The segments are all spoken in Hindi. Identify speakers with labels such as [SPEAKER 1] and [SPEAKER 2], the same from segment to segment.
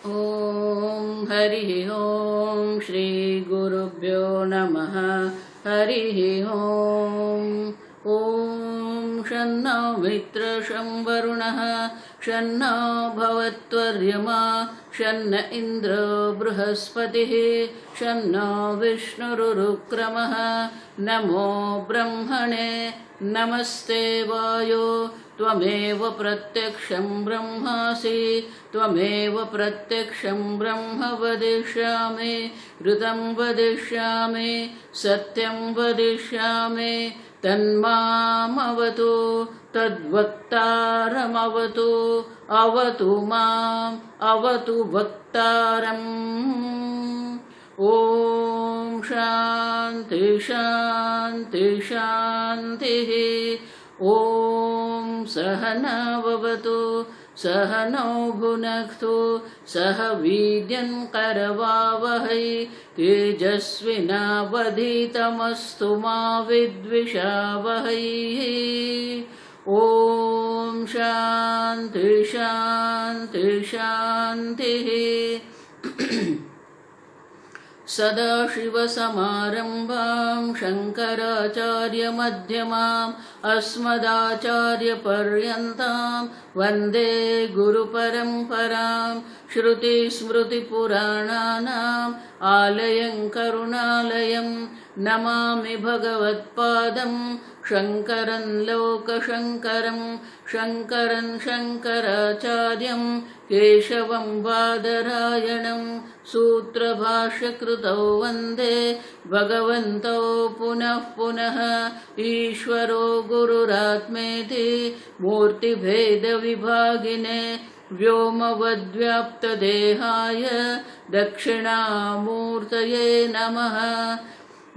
[SPEAKER 1] ओम हरि ओम श्री गुरुभ्यो नमः। हरि ओम। ओम शन्नो मित्र शं वरुणः शन्नो भवत्वर्यमा शन्न इन्द्रो बृहस्पतिः शन्नो विष्णुरुक्रमः। नमो ब्रह्मणे नमस्ते वायो त्वमेव प्रत्यक्षं ब्रह्मासि त्वमेव प्रत्यक्षं ब्रह्म वदिष्यामि ऋतं वदिष्यामि सत्यं वदिष्यामि तन्मामवतु तद्वक्तारमवतु अवतु माम् अवतु वक्तारम्। ओम शांति शांति शांतिः। ओम सहना भवतु सहनौ भुनक्तु सह वीर्यं करवावहै तेजस्विनावधीतमस्तु मा विद्विषावहै। ओम शांति शांति शांतिः। सदाशिवसमारम्भां शङ्कराचार्यमध्यमाम् अस्मदाचार्यपर्यन्तां वन्दे गुरुपरम्परां। श्रुतिस्मृतिपुराणानाम् आलयं करुणालयं नमामि भगवत्पादं शङ्करं लोकशङ्करं शङ्करं शङ्कराचार्यं केशवं बादरायणं सूत्रभाष्यकृतौ वन्दे भगवन्तौ पुनः पुनः। ईश्वरो गुरुरात्मेति मूर्तिभेदविभागिने व्योमवद्व्याप्तदेहाय दक्षिणामूर्तये नमः।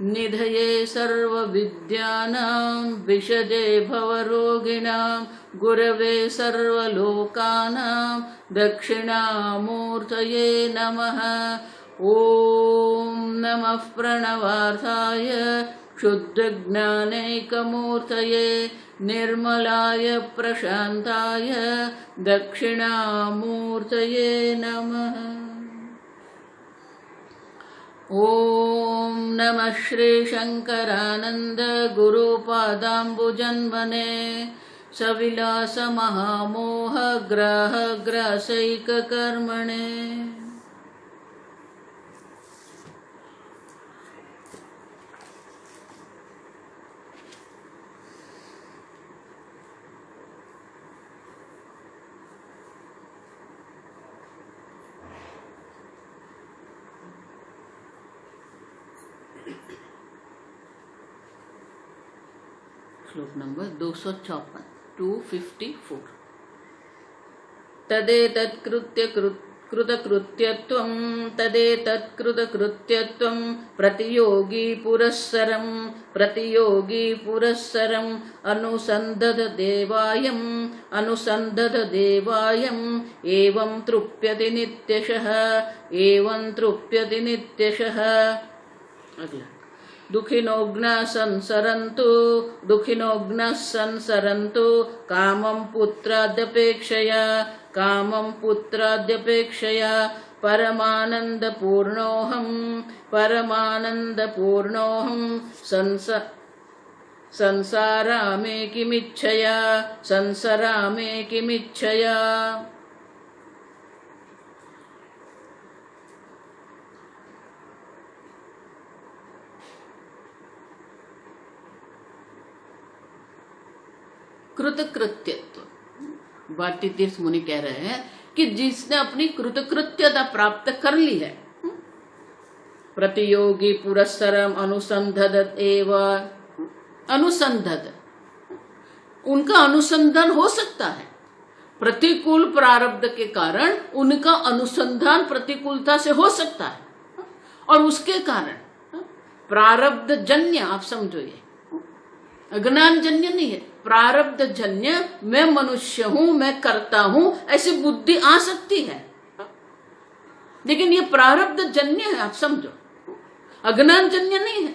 [SPEAKER 1] निधये सर्वविद्यानां विशदे भवरोगिणां गुरवे सर्वलोकानां दक्षिणामूर्तये नमः। ॐ नमः प्रणवार्थाय शुद्धज्ञानैकमूर्तये निर्मलाय प्रशान्ताय दक्षिणामूर्तये नमः। ओम नमः श्री शंकरानंद गुरुपादाम्बुजन्मने सविलास महामोह ग्राह ग्रासैक कर्मणे। श्लोक नंबर 254 254। कृतकृत्यत्वं प्रतियोगी पुरस्सरम् अनुसन्धत देवायम् एवं तृप्यति नित्यशः। अगला दुखिनोग्नः संसरन्तु कामं पुत्राद्यपेक्षया परमानन्दपूर्णोऽहं संसारामे किमिच्छया। कृतकृत्यत्व भारतीतीर्थ मुनि कह रहे हैं कि जिसने अपनी कृतकृत्यता प्राप्त कर ली है। प्रतियोगी पुरस्सरम अनुसंधत एव उनका अनुसंधान हो सकता है। प्रतिकूल प्रारब्ध के कारण उनका अनुसंधान प्रतिकूलता से हो सकता है और उसके कारण प्रारब्ध जन्य, आप समझो ये अज्ञान जन्य नहीं है, प्रारब्ध जन्य मैं मनुष्य हूं, मैं करता हूं, ऐसी बुद्धि आ सकती है, लेकिन ये प्रारब्ध जन्य है, आप समझो, अज्ञान जन्य नहीं है।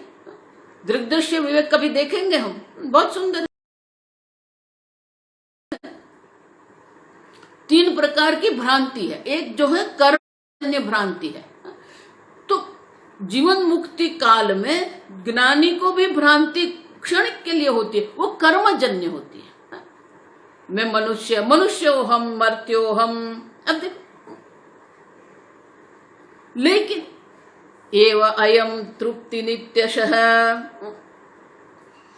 [SPEAKER 1] दृग्दृश्य विवेक कभी देखेंगे हम, बहुत सुंदर। 3 प्रकार की भ्रांति है। एक जो है कर्म भ्रांति है। तो जीवन मुक्ति काल में ज्ञानी को भी भ्रांति क्षणिक के लिए होती है, वो कर्मजन्य होती है। मैं मनुष्योहम मर्त्योहम। अब देखो, लेकिन एव अयम तृप्ति नित्यशः,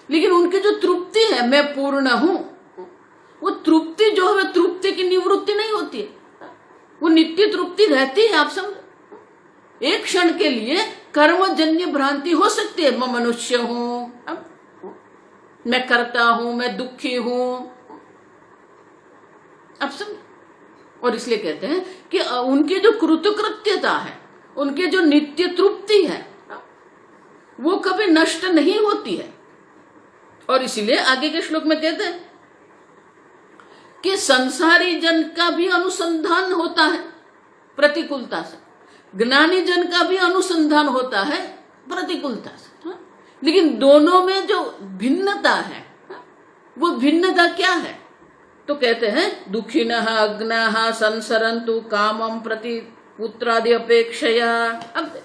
[SPEAKER 1] लेकिन उनकी जो तृप्ति है, मैं पूर्ण हूं, वो तृप्ति जो है तृप्ति की निवृत्ति नहीं होती है, वो नित्य तृप्ति रहती है। आप समझो, एक क्षण के लिए कर्मजन्य भ्रांति हो सकती है, मैं मनुष्य हूं, मैं करता हूं, मैं दुखी हूं। अब समझो, और इसलिए कहते हैं कि उनकी जो कृतकृत्यता है, उनकी जो नित्य तृप्ति है, वो कभी नष्ट नहीं होती है। और इसीलिए आगे के श्लोक में कहते हैं कि संसारी जन का भी अनुसंधान होता है प्रतिकूलता से, ज्ञानी जन का भी अनुसंधान होता है प्रतिकूलता से। लेकिन दोनों में जो भिन्नता है, वो भिन्नता क्या है? तो कहते हैं दुखिनः अज्ञाः संसरन्तु कामं प्रति पुत्रादि अपेक्षया। अब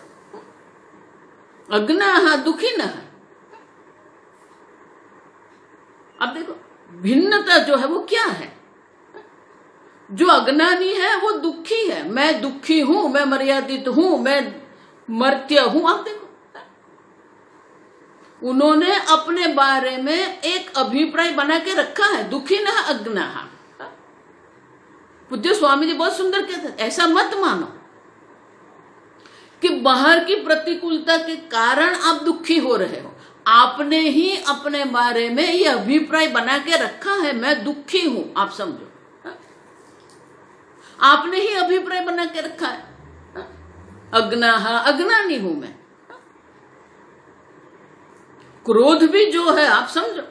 [SPEAKER 1] अज्ञाः दुखिनः, अब देखो भिन्नता जो है वो क्या है? जो अज्ञानी है वो दुखी है, मैं दुखी हूं, मैं मर्यादित हूं, मैं मर्त्य हूं। आप देखो, उन्होंने अपने बारे में एक अभिप्राय बना के रखा है, दुखी न अज्ञाः। पूज्य स्वामी जी बहुत सुंदर कहते हैं, ऐसा मत मानो कि बाहर की प्रतिकूलता के कारण आप दुखी हो रहे हो, आपने ही अपने बारे में ये अभिप्राय बना के रखा है, मैं दुखी हूं। आप समझो, आपने ही अभिप्राय बना के रखा है, अज्ञाः अज्ञानी हूं मैं। क्रोध भी जो है, आप समझो,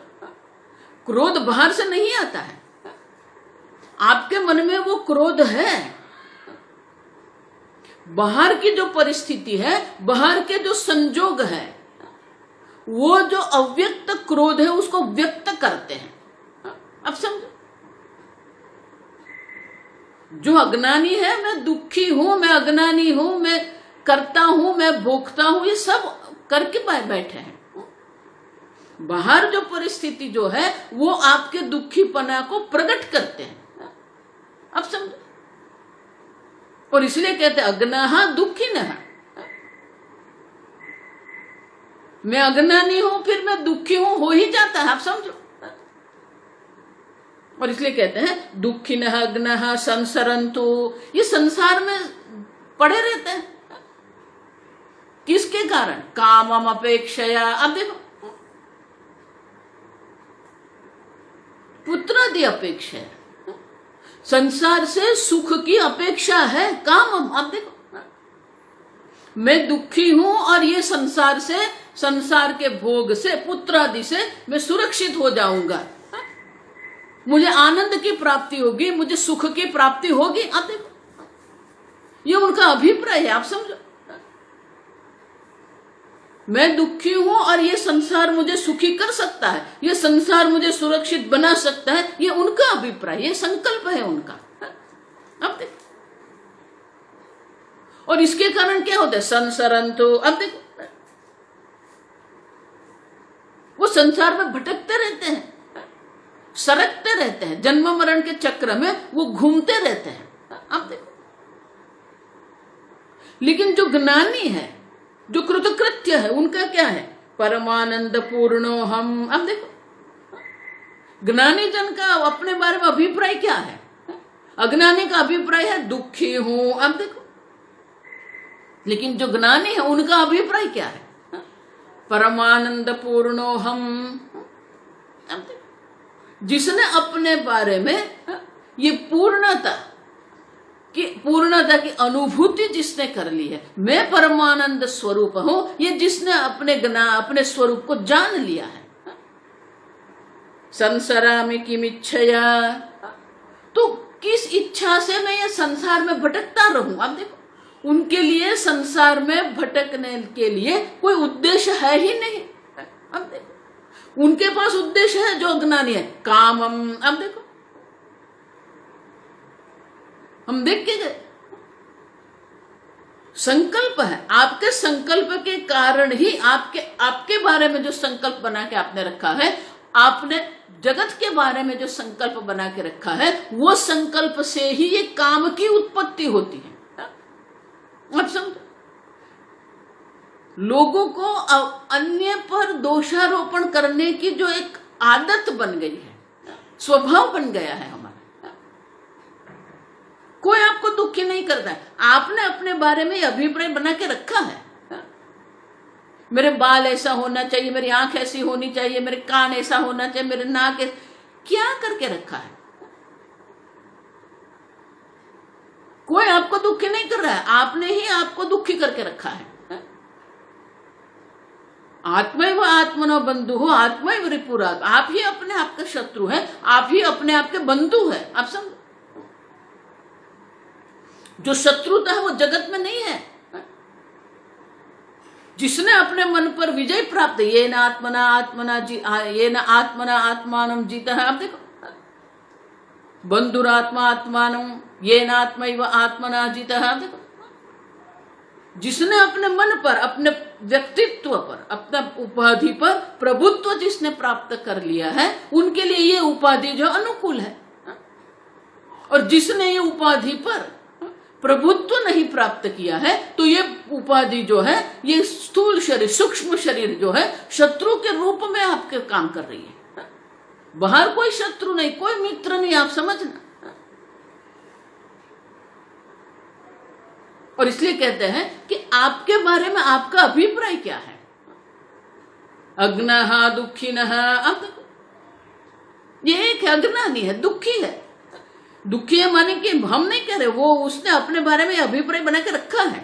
[SPEAKER 1] क्रोध बाहर से नहीं आता है, आपके मन में वो क्रोध है। बाहर की जो परिस्थिति है, बाहर के जो संजोग है, वो जो अव्यक्त क्रोध है उसको व्यक्त करते हैं। अब समझो, जो अज्ञानी है, मैं दुखी हूं, मैं अज्ञानी हूं, मैं करता हूं, मैं भोगता हूं, ये सब करके बैठे हैं। बाहर जो परिस्थिति जो है वो आपके दुखीपना को प्रकट करते हैं। अब समझो, और इसलिए कहते हैं अज्ञाः दुखिनः। मैं अज्ञानी हूं, फिर मैं दुखी हूं, हो ही जाता है। आप समझो, और इसलिए कहते हैं दुखिनः अज्ञाः संसरन्तु, ये संसार में पड़े रहते हैं। किसके कारण? कामम अपेक्षया। अब देखो, पुत्रादि अपेक्षा, संसार से सुख की अपेक्षा है, कामम। अब देखो, मैं दुखी हूं और ये संसार से, संसार के भोग से, पुत्रादि से मैं सुरक्षित हो जाऊंगा, मुझे आनंद की प्राप्ति होगी, मुझे सुख की प्राप्ति होगी। अब देखो, ये उनका अभिप्राय है। आप समझो, मैं दुखी हूं और ये संसार मुझे सुखी कर सकता है, ये संसार मुझे सुरक्षित बना सकता है, ये उनका अभिप्राय, ये संकल्प है उनका। अब देखो, और इसके कारण क्या होता है? संसरन्तु। अब देखो, वो संसार में भटकते रहते हैं, सरकते रहते हैं, जन्म मरण के चक्र में वो घूमते रहते हैं। अब देखो, लेकिन जो ज्ञानी है, जो कृतकृत्य है, उनका क्या है? परमानंद पूर्णो हम। अब देखो, ज्ञानी जन का अपने बारे में अभिप्राय क्या है? अज्ञानी का अभिप्राय है दुखी हूं। अब देखो, लेकिन जो ज्ञानी है उनका अभिप्राय क्या है? परमानंद पूर्णो हम। अब देखो, जिसने अपने बारे में ये पूर्णता की अनुभूति जिसने कर ली है, मैं परमानंद स्वरूप हूं, ये जिसने अपने स्वरूप को जान लिया है। संसरामि किमिच्छया, तो किस इच्छा से मैं ये संसार में भटकता रहूं? अब देखो, उनके लिए संसार में भटकने के लिए कोई उद्देश्य है ही नहीं। अब देखो, उनके पास उद्देश्य है जो अज्ञानी है, कामम। अब देखो, हम देख के गए, संकल्प है, आपके संकल्प के कारण ही आपके बारे में जो संकल्प बना के आपने रखा है, आपने जगत के बारे में जो संकल्प बना के रखा है, वो संकल्प से ही ये काम की उत्पत्ति होती है। आप समझो, लोगों को अन्य पर दोषारोपण करने की जो एक आदत बन गई है, स्वभाव बन गया है हमारा। कोई आपको दुखी नहीं करता है, आपने अपने बारे में अभिप्राय बना के रखा है। मेरे बाल ऐसा होना चाहिए, मेरी आंख ऐसी होनी चाहिए, मेरे कान ऐसा होना चाहिए, मेरे नाक क्या करके रखा है? कोई आपको दुखी नहीं कर रहा है, आपने ही आपको दुखी करके रखा है। आत्मैव आत्मनो बंधु हो, आत्मैव रिपुरात्। आप ही अपने आप का शत्रु है, आप ही अपने आप के बंधु है। आप समझो, जो शत्रुता है वो जगत में नहीं है। जिसने अपने मन पर विजय प्राप्त, ये न आत्मना आत्मानम जीता है। आप देखो, बंधुरात्मा आत्मानम ये न आत्मैव आत्मना जीता है। आप देखो, जिसने अपने मन पर, अपने व्यक्तित्व पर, अपना उपाधि पर प्रभुत्व जिसने प्राप्त कर लिया है, उनके लिए ये उपाधि जो अनुकूल है। और जिसने ये उपाधि पर प्रभुत्व नहीं प्राप्त किया है, तो ये उपाधि जो है, ये स्थूल शरीर, सूक्ष्म शरीर जो है, शत्रु के रूप में आपके काम कर रही है। बाहर कोई शत्रु नहीं, कोई मित्र नहीं, आप समझना। और इसलिए कहते हैं कि आपके बारे में आपका अभिप्राय क्या है। अज्ञाहा दुखिनः, अब देखो, ये एक अज्ञानी है, दुखी है। दुखी है माने कि हम नहीं कह रहे, वो उसने अपने बारे में अभिप्राय बना के रखा है।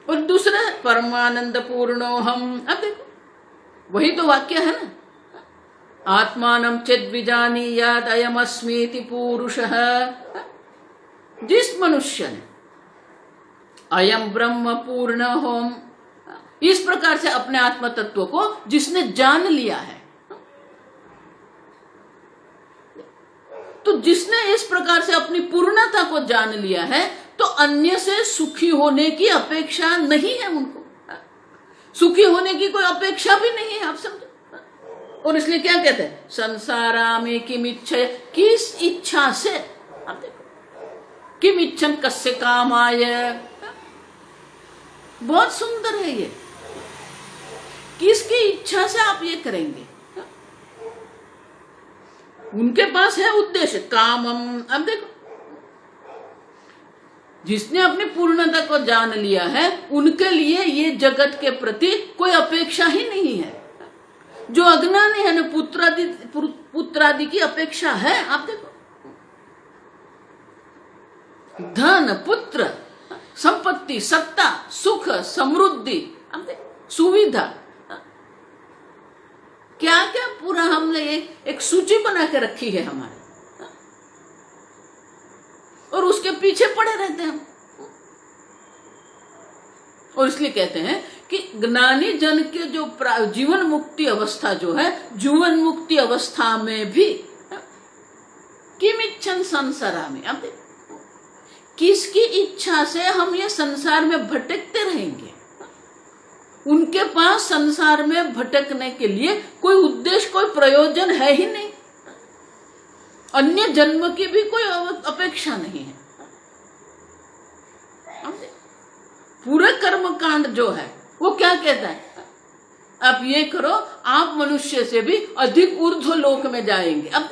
[SPEAKER 1] और दूसरा परमानंद पूर्णो हम, अब देखो, वही तो वाक्य है ना, आत्मानं चेद विजानीयात् अयमस्मीति पुरुषः। जिस मनुष्य ने अयम ब्रह्म पूर्ण होम, इस प्रकार से अपने आत्म तत्व को जिसने जान लिया है, तो जिसने इस प्रकार से अपनी पूर्णता को जान लिया है, तो अन्य से सुखी होने की अपेक्षा नहीं है उनको। सुखी होने की कोई अपेक्षा भी नहीं है। आप समझो, और इसलिए क्या कहते हैं, संसारा में किम इच्छा, किस इच्छा से। आप देखो, किम इच्छन कस्य कामाय, बहुत सुंदर है ये। किसकी इच्छा से आप ये करेंगे? उनके पास है उद्देश्य, कामम। अब देखो, जिसने अपनी पूर्णता को जान लिया है, उनके लिए ये जगत के प्रति कोई अपेक्षा ही नहीं है। जो अज्ञानी है ना, पुत्रादि की अपेक्षा है। आप देखो, धन, पुत्र, संपत्ति, सत्ता, सुख, समृद्धि, आप देखो, सुविधा, क्या क्या पूरा हमने एक सूची बना के रखी है हमारे, और उसके पीछे पड़े रहते हैं हम। और इसलिए कहते हैं कि ज्ञानी जन के जो जीवन मुक्ति अवस्था जो है, जीवन मुक्ति अवस्था में भी किम इच्छन संसारा में, अब किसकी इच्छा से हम ये संसार में भटकते रहेंगे? उनके पास संसार में भटकने के लिए कोई उद्देश्य, कोई प्रयोजन है ही नहीं। अन्य जन्म की भी कोई अपेक्षा नहीं है। पूरे कर्म कांड जो है वो क्या कहता है, आप ये करो, आप मनुष्य से भी अधिक ऊर्ध्व लोक में जाएंगे। अब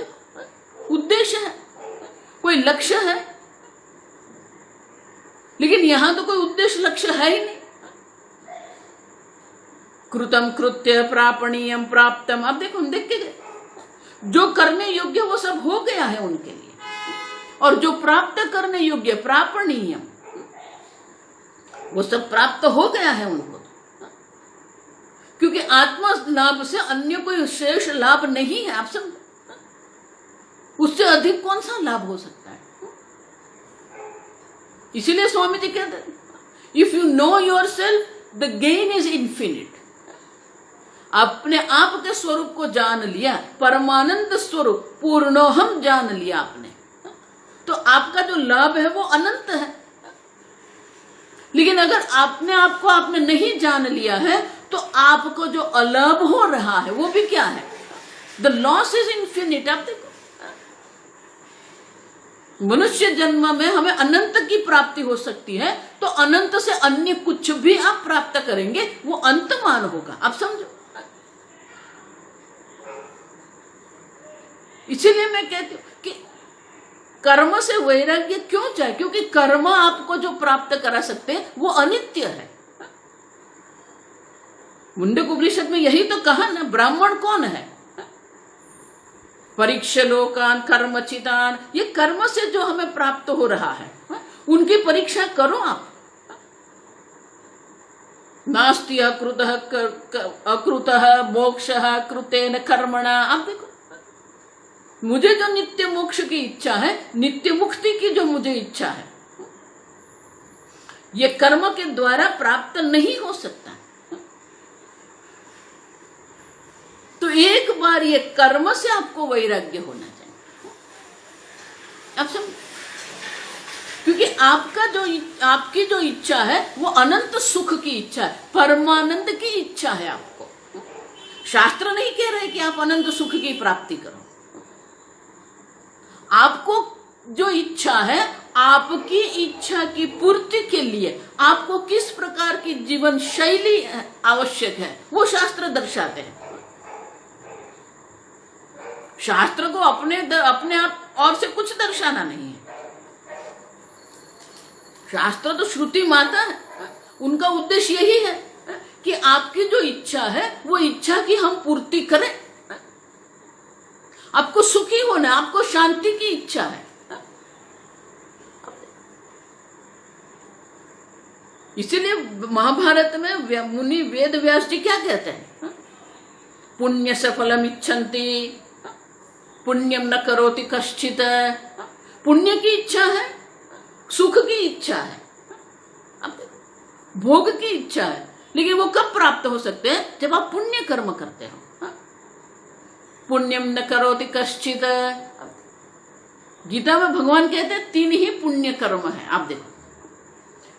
[SPEAKER 1] उद्देश्य है, कोई लक्ष्य है, लेकिन यहां तो कोई उद्देश्य लक्ष्य है ही नहीं। कृतम कृत्य प्रापणीयम प्राप्तम, अब देखो, हम देख के गए, जो करने योग्य वो सब हो गया है उनके लिए, और जो प्राप्त करने योग्य प्रापणीयम, वो सब प्राप्त हो गया है उनको। क्योंकि आत्मा लाभ से अन्य कोई शेष लाभ नहीं है। आप समझो, उससे अधिक कौन सा लाभ हो सकता है? इसीलिए स्वामी जी कहते हैं, if you know your self the gain is infinite. अपने आप के स्वरूप को जान लिया, परमानंद स्वरूप पूर्णोहम जान लिया आपने, तो आपका जो लाभ है वो अनंत है। लेकिन अगर आपने नहीं जान लिया है तो आपको जो अलाभ हो रहा है वो भी क्या है? The loss is infinite. आप देखो, मनुष्य जन्म में हमें अनंत की प्राप्ति हो सकती है, तो अनंत से अन्य कुछ भी आप प्राप्त करेंगे वो अंतमान होगा। आप समझो, इसीलिए मैं कहती हूं कि कर्म से वैराग्य क्यों चाहिए, क्योंकि कर्म आपको जो प्राप्त करा सकते हैं वो अनित्य है। मुंडक उपनिषद में यही तो कहा ना, ब्राह्मण कौन है? परीक्षा लोकान कर्मचितान, ये कर्म से जो हमें प्राप्त हो रहा है उनकी परीक्षा करो आप। नास्ति अकृतः मोक्षः कृतेन कर्मणा। आप देखो, मुझे जो नित्य मोक्ष की इच्छा है, नित्य मुक्ति की जो मुझे इच्छा है, ये कर्म के द्वारा प्राप्त नहीं हो सकता। तो एक बार ये कर्म से आपको वैराग्य होना चाहिए। अब समझ, क्योंकि आपकी जो इच्छा है वो अनंत सुख की इच्छा है, परमानंद की इच्छा है आपको। शास्त्र नहीं कह रहे कि आप अनंत सुख की प्राप्ति करो। आपको जो इच्छा है, आपकी इच्छा की पूर्ति के लिए आपको किस प्रकार की जीवन शैली आवश्यक है वो शास्त्र दर्शाते हैं। शास्त्र को अपने आप और से कुछ दर्शाना नहीं है। शास्त्र तो श्रुति माता है, उनका उद्देश्य यही है कि आपकी जो इच्छा है वो इच्छा की हम पूर्ति करें। आपको सुखी होना, आपको शांति की इच्छा है। इसीलिए महाभारत में मुनि वेद व्यास जी क्या कहते हैं? पुण्य सफलम इच्छन्ति पुण्यम न करोति कश्चित। पुण्य की इच्छा है, सुख की इच्छा है, भोग की इच्छा है, लेकिन वो कब प्राप्त हो सकते हैं? जब आप पुण्य कर्म करते हो। पुण्यम न करोति कश्चित। गीता में भगवान कहते हैं 3 ही पुण्य कर्म है। आप देखो,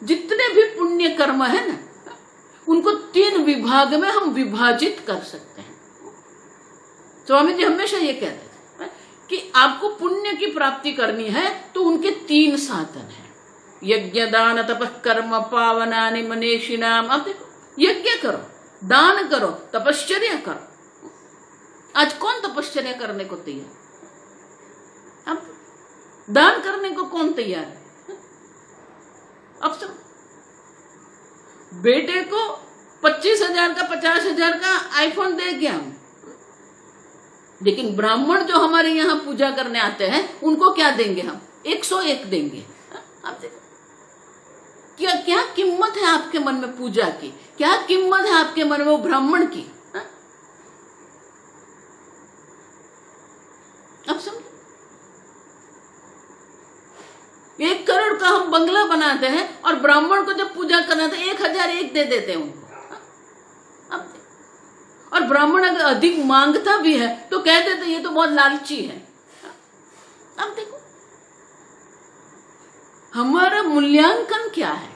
[SPEAKER 1] जितने भी पुण्य कर्म है ना, उनको 3 विभाग में हम विभाजित कर सकते हैं। स्वामी जी हमेशा ये कहते हैं कि आपको पुण्य की प्राप्ति करनी है तो उनके 3 साधन हैं। यज्ञ दान तपः कर्म पावनानि मनीषिणाम। आप देखो, यज्ञ करो, दान करो, तपश्चर्या करो। आज कौन तपश्चर्या करने को तैयार? अब दान करने को कौन तैयार है? अब सब बेटे को 25,000 का 50,000 का आईफोन दे गया हम, लेकिन ब्राह्मण जो हमारे यहाँ पूजा करने आते हैं उनको क्या देंगे? हम 101 देंगे। आप देखो, क्या क्या कीमत है आपके मन में पूजा की, क्या कीमत है आपके मन में वो ब्राह्मण की। अब समझो, 1 करोड़ का हम बंगला बनाते हैं और ब्राह्मण को जब पूजा करना था 1,001 दे देते हैं उनको। अब और ब्राह्मण अगर अधिक मांगता भी है तो कह देते ये तो बहुत लालची है। अब देखो, हमारा मूल्यांकन क्या है?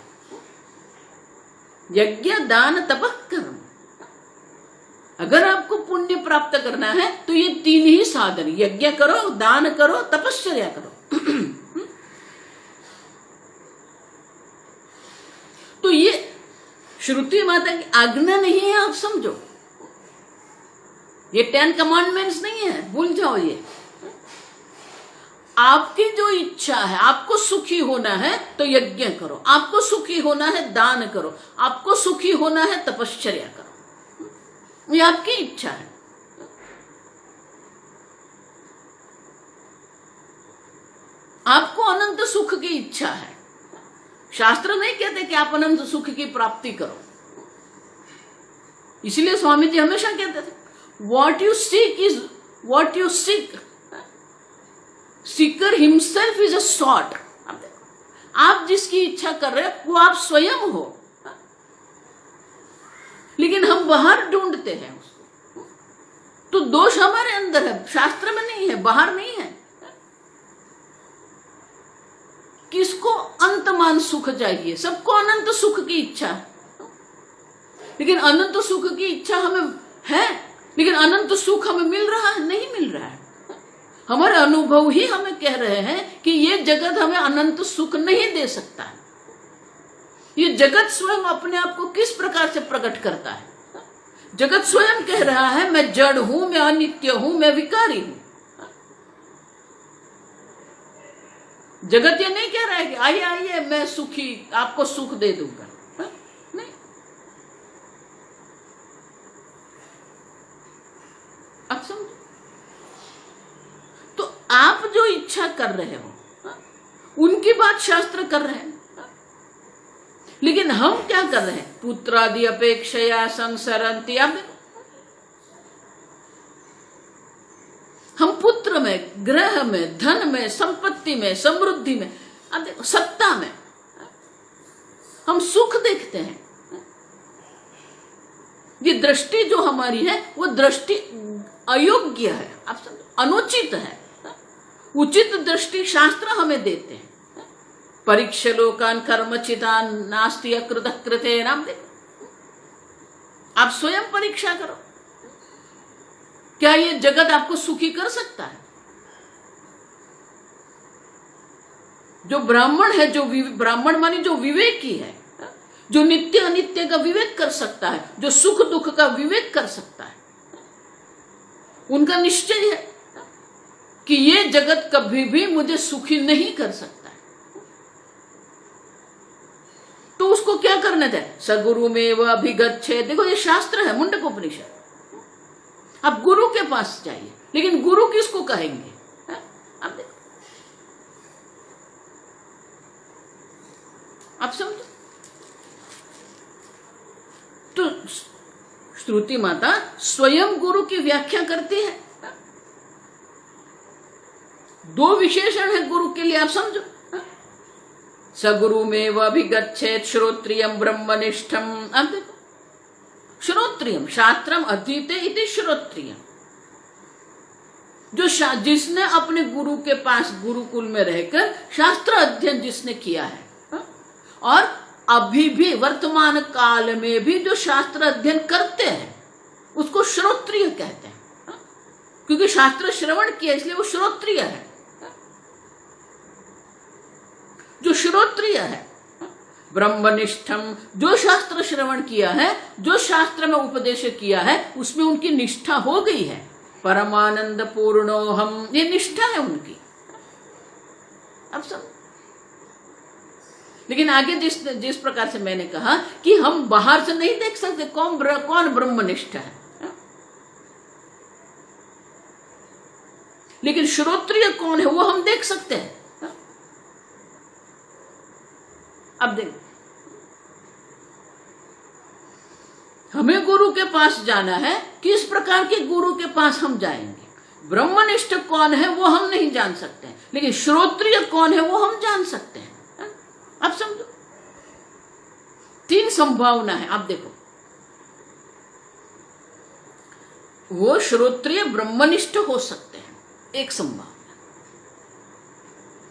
[SPEAKER 1] यज्ञ दान तपः कर्म। अगर आपको पुण्य प्राप्त करना है तो ये 3 ही साधन, यज्ञ करो, दान करो, तपश्चर्या करो। तो ये श्रुति माता की आज्ञा नहीं है, आप समझो। ये 10 कमांडमेंट्स नहीं है, भूल जाओ ये। आपकी जो इच्छा है, आपको सुखी होना है तो यज्ञ करो, आपको सुखी होना है दान करो, आपको सुखी होना है तपश्चर्या करो। ये आपकी इच्छा है। आपको अनंत सुख की इच्छा है। शास्त्र नहीं कहते कि आप अनंत सुख की प्राप्ति करो। इसलिए स्वामी जी हमेशा कहते थे, what you seek is what you seek. Seeker himself is a sought. आप जिसकी इच्छा कर रहे हो वो आप स्वयं हो, लेकिन हम बाहर ढूंढते हैं उसको। तो दोष हमारे अंदर है, शास्त्र में नहीं है, बाहर नहीं है। किसको अंतमान सुख चाहिए? सबको अनंत सुख की इच्छा है, लेकिन अनंत सुख की इच्छा हमें है, लेकिन अनंत सुख हमें मिल रहा है? नहीं मिल रहा है। हमारे अनुभव ही हमें कह रहे हैं कि ये जगत हमें अनंत सुख नहीं दे सकता है। ये जगत स्वयं अपने आप को किस प्रकार से प्रकट करता है? जगत स्वयं कह रहा है मैं जड़ हूं, मैं अनित्य हूं, मैं विकारी हूं। जगत ये नहीं कह रहा है कि आइए आइए मैं सुखी, आपको सुख दे दूंगा, नहीं। आप समझो, तो आप जो इच्छा कर रहे हो उनकी बात शास्त्र कर रहे हैं, लेकिन हम क्या कर रहे हैं? पुत्रादि अपेक्षया संसरन्ति। आप देखो, हम पुत्र में, ग्रह में, धन में, संपत्ति में, समृद्धि में, अब देखो सत्ता में हम सुख देखते हैं। ये दृष्टि जो हमारी है वो दृष्टि अयोग्य है, आप समझो, अनुचित है। उचित दृष्टि शास्त्र हमें देते हैं। परीक्ष लोकान कर्मचितान नास्ति अकृत कृते। नाम देखो, आप स्वयं परीक्षा करो, क्या ये जगत आपको सुखी कर सकता है? जो ब्राह्मण है, जो ब्राह्मण मानी जो विवेकी है, जो नित्य अनित्य का विवेक कर सकता है, जो सुख दुख का विवेक कर सकता है, उनका निश्चय है कि ये जगत कभी भी मुझे सुखी नहीं कर सकता है। तो उसको क्या करने थे? सगुरु में वह अभिगच्छेत। देखो ये शास्त्र है, मुंडकोपनिषद। आप गुरु के पास जाइए, लेकिन गुरु किसको कहेंगे? आप देखो, आप समझो। तो श्रुति माता स्वयं गुरु की व्याख्या करती है। दो विशेषण है गुरु के लिए, आप समझो। सगुरु में वह अभिगच्छेत श्रोत्रियम ब्रह्मनिष्ठम। आप देखो, श्रोत्रियम शास्त्रम अधीते इति श्रोत्रियम, जो जिसने अपने गुरु के पास गुरुकुल में रहकर शास्त्र अध्ययन जिसने किया है, और अभी भी वर्तमान काल में भी जो शास्त्र अध्ययन करते हैं उसको श्रोत्रिय कहते हैं, क्योंकि शास्त्र श्रवण किया इसलिए वो श्रोत्रिय है। जो श्रोत्रिय है, ब्रह्मनिष्ठम, जो शास्त्र श्रवण किया है, जो शास्त्र में उपदेश किया है, उसमें उनकी निष्ठा हो गई है। परमानंद पूर्णोहम, ये निष्ठा है उनकी। अब सब, लेकिन आगे जिस प्रकार से मैंने कहा कि हम बाहर से नहीं देख सकते कौन ब्रह्मनिष्ठ है, लेकिन श्रोत्रिय कौन है वो हम देख सकते हैं। अब देख, हमें गुरु के पास जाना है, किस प्रकार के गुरु के पास हम जाएंगे? ब्रह्मनिष्ठ कौन है वो हम नहीं जान सकते, लेकिन श्रोत्रिय कौन है वो हम जान सकते हैं। अब समझो, तीन संभावना है। आप देखो, वो श्रोत्रिय ब्रह्मनिष्ठ हो सकते हैं, एक संभावना।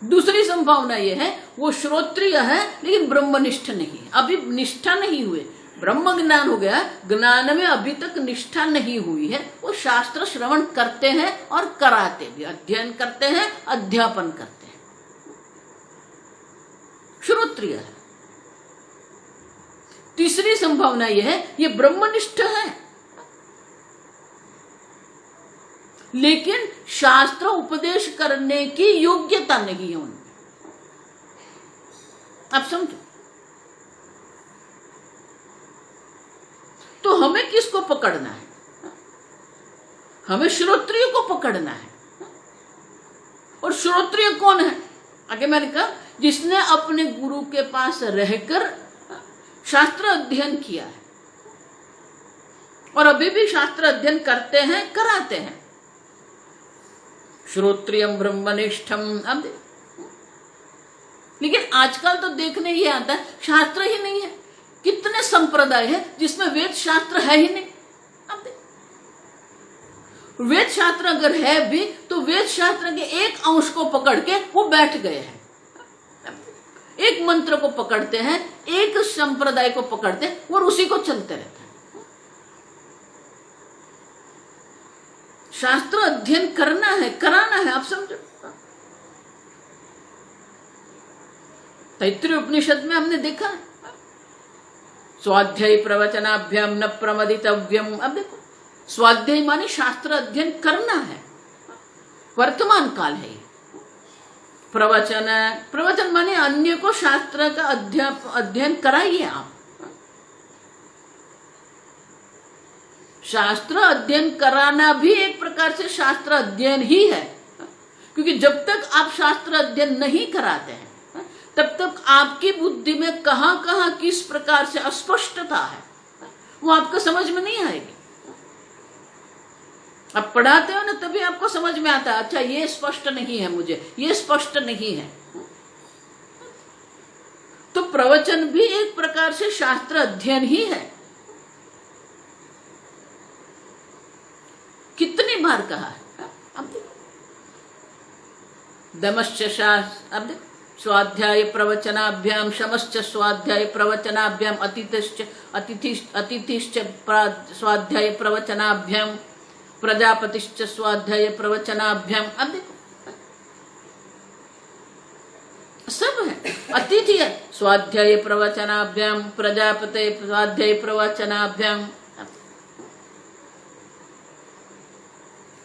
[SPEAKER 1] दूसरी संभावना यह है वो श्रोत्रिय है लेकिन ब्रह्मनिष्ठ नहीं, अभी निष्ठा नहीं हुए। ब्रह्म ज्ञान हो गया, ज्ञान में अभी तक निष्ठा नहीं हुई है। वो शास्त्र श्रवण करते हैं और कराते भी, अध्ययन करते हैं, अध्यापन करते हैं, श्रोत्रिय है। तीसरी संभावना यह है ये ब्रह्मनिष्ठ है, लेकिन शास्त्र उपदेश करने की योग्यता नहीं है उनमें। आप समझो, तो हमें किसको पकड़ना है? हमें श्रोत्रिय को पकड़ना है। और श्रोत्रिय कौन है? आगे मैंने कहा जिसने अपने गुरु के पास रहकर शास्त्र अध्ययन किया है और अभी भी शास्त्र अध्ययन करते हैं, कराते हैं। श्रोत्रियम ब्रह्मनिष्ठम। अब लेकिन आजकल तो देखने ये आता है शास्त्र ही नहीं है। कितने संप्रदाय है जिसमें वेद शास्त्र है ही नहीं। अब वेद शास्त्र अगर है भी तो वेद शास्त्र के एक अंश को पकड़ के वो बैठ गए हैं। एक मंत्र को पकड़ते हैं, एक संप्रदाय को पकड़ते हैं और उसी को चलते रहते हैं। शास्त्र अध्ययन करना है, कराना है, आप समझो। तैत्तिरीय उपनिषद में हमने देखा है, स्वाध्याय प्रवचनाभ्याम न प्रमदितव्यम। अब देखो, स्वाध्याय माने शास्त्र अध्ययन करना है, वर्तमान काल है ये। प्रवचन, प्रवचन माने अन्य को शास्त्र का अध्ययन कराइए आप। शास्त्र अध्ययन कराना भी एक प्रकार से शास्त्र अध्ययन ही है, क्योंकि जब तक आप शास्त्र अध्ययन नहीं कराते हैं तब तक आपकी बुद्धि में कहां कहां किस प्रकार से अस्पष्टता है वो आपको समझ में नहीं आएगी। आप पढ़ाते हो ना तभी आपको समझ में आता है, अच्छा ये स्पष्ट नहीं है, मुझे ये स्पष्ट नहीं है। तो प्रवचन भी एक प्रकार से शास्त्र अध्ययन ही है। कितनी बार कहा है, अब देखो, दमश्च शास्त्र, अब देखो, स्वाध्याय प्रवचनाभ्याम शमश्च स्वाध्याय प्रवचनाभ्याम अतिथिश्च स्वाध्याय प्रवचनाभ्याम प्रजापतिश्च स्वाध्याय प्रवचनाभ्याम। अब देखो सब है, अतिथि है स्वाध्याय प्रवचनाभ्याम, प्रजापति स्वाध्याय प्रवचनाभ्याम,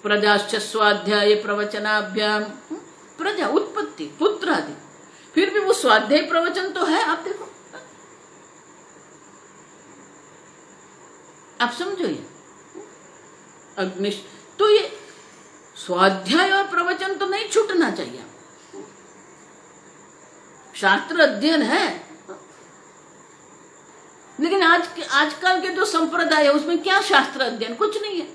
[SPEAKER 1] प्रजाश्च स्वाध्याय प्रवचनाभ्याम। प्रजा उत्पत्ति, पुत्र आदि, फिर भी वो स्वाध्याय प्रवचन तो है। आप देखो, आप समझो, ये अग्निश, तो ये स्वाध्याय और प्रवचन तो नहीं छूटना चाहिए। शास्त्र अध्ययन है, लेकिन आजकल के जो संप्रदाय है उसमें क्या शास्त्र अध्ययन, कुछ नहीं है।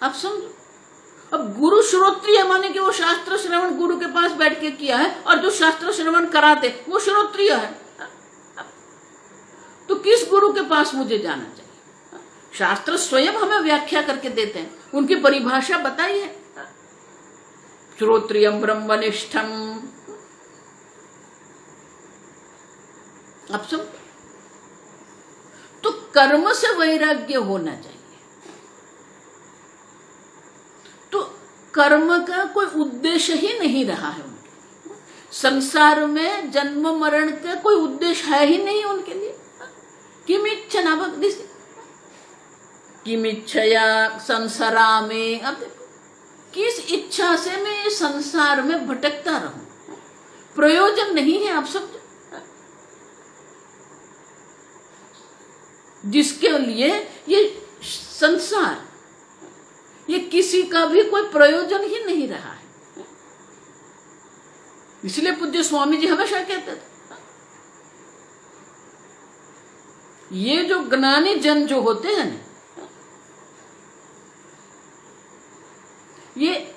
[SPEAKER 1] आप समझो, अब गुरु श्रोत्रिय माने कि वो शास्त्र श्रवण गुरु के पास बैठ के किया है, और जो शास्त्र श्रवण कराते वो श्रोत्रिय है। तो किस गुरु के पास मुझे जाना चाहिए? शास्त्र स्वयं हमें व्याख्या करके देते हैं, उनकी परिभाषा बताई है, श्रोत्रियम ब्रह्मनिष्ठम। आप समझो, तो कर्म से वैराग्य होना चाहिए। तो कर्म का कोई उद्देश्य ही नहीं रहा है उनके संसार में, जन्म मरण का कोई उद्देश्य है ही नहीं उनके लिए। किमिच्छा भक्ति से, किमिच्छया संसारा में, अब देखो किस इच्छा से मैं ये संसार में भटकता रहूं, प्रयोजन नहीं है। आप समझो, जिसके लिए ये संसार, ये किसी का भी कोई प्रयोजन ही नहीं रहा है। इसलिए पूज्य स्वामी जी हमेशा कहते थे, ये जो ज्ञानी जन जो होते हैं ना, ये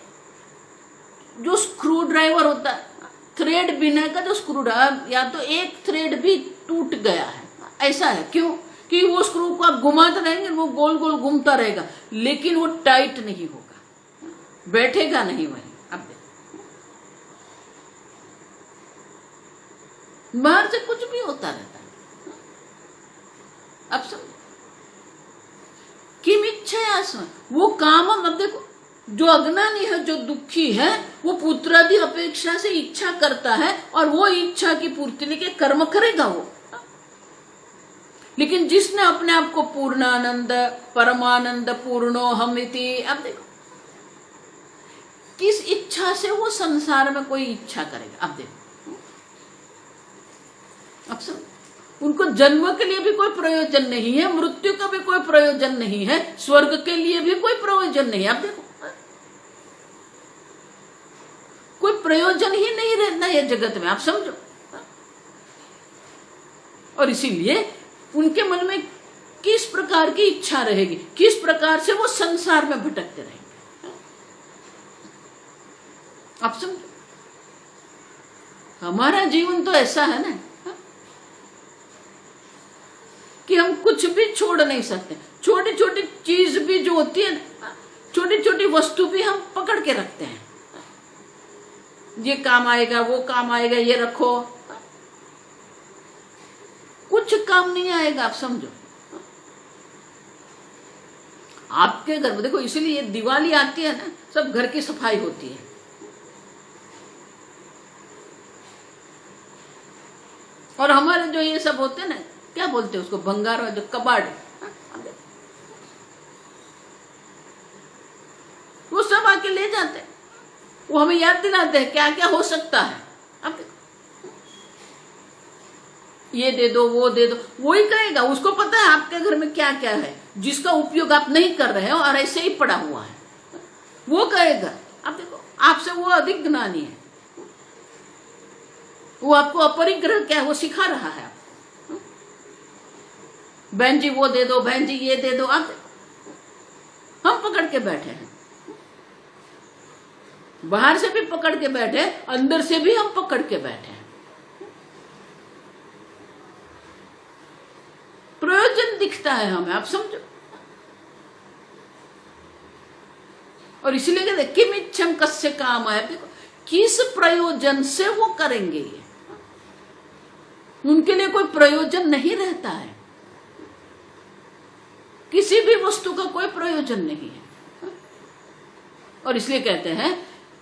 [SPEAKER 1] जो स्क्रू ड्राइवर होता है, थ्रेड बिना का जो स्क्रू ड्राइवर, या तो एक थ्रेड भी टूट गया है, ऐसा है। क्यों? कि वो स्क्रू को आप घुमाते रहेंगे, वो गोल गोल घूमता रहेगा, लेकिन वो टाइट नहीं होगा, बैठेगा नहीं वहीं। अब बाहर से कुछ भी होता रहता है। अब समझो, किम इच्छा, वो काम, अब देखो, जो अज्ञानी है, जो दुखी है, वो पुत्रादि अपेक्षा से इच्छा करता है, और वो इच्छा की पूर्ति लेके कर्म करेगा वो। लेकिन जिसने अपने आप को पूर्णानंद, परमानंद, पूर्णो हम इति, अब देखो किस इच्छा से वो संसार में कोई इच्छा करेगा। अब देखो, अब सब उनको जन्म के लिए भी कोई प्रयोजन नहीं है, मृत्यु का भी कोई प्रयोजन नहीं है, स्वर्ग के लिए भी कोई प्रयोजन नहीं है। अब देखो, कोई प्रयोजन ही नहीं रहता है जगत में। आप समझो, और इसीलिए उनके मन में किस प्रकार की इच्छा रहेगी, किस प्रकार से वो संसार में भटकते रहेंगे। आप समझो, हमारा जीवन तो ऐसा है ना कि हम कुछ भी छोड़ नहीं सकते। छोटी छोटी चीज भी जो होती है, छोटी छोटी वस्तु भी हम पकड़ के रखते हैं। ये काम आएगा, वो काम आएगा, ये रखो, कुछ काम नहीं आएगा। आप समझो, आपके घर में देखो, इसीलिए दिवाली आती है ना, सब घर की सफाई होती है। और हमारे जो ये सब होते हैं ना, क्या बोलते हैं उसको, भंगार जो कबाड़, वो सब आके ले जाते हैं। वो हमें याद दिलाते हैं क्या क्या हो सकता है। अब ये दे दो, वो दे दो, वो ही कहेगा। उसको पता है आपके घर में क्या क्या है जिसका उपयोग आप नहीं कर रहे हो और ऐसे ही पड़ा हुआ है, वो कहेगा। आप देखो, आपसे वो अधिक ज्ञानी है, वो आपको अपरिग्रह क्या है वो सिखा रहा है। बहन जी वो दे दो, बहन जी ये दे दो। आप हम पकड़ के बैठे हैं, बाहर से भी पकड़ के बैठे, अंदर से भी हम पकड़ के बैठे हैं। प्रयोजन दिखता है हमें, आप समझो। और इसीलिए कहते किम इच्छम कस्य काम आए, देखो किस प्रयोजन से वो करेंगे। ये उनके लिए कोई प्रयोजन नहीं रहता है, किसी भी वस्तु का कोई प्रयोजन नहीं है। और इसलिए कहते हैं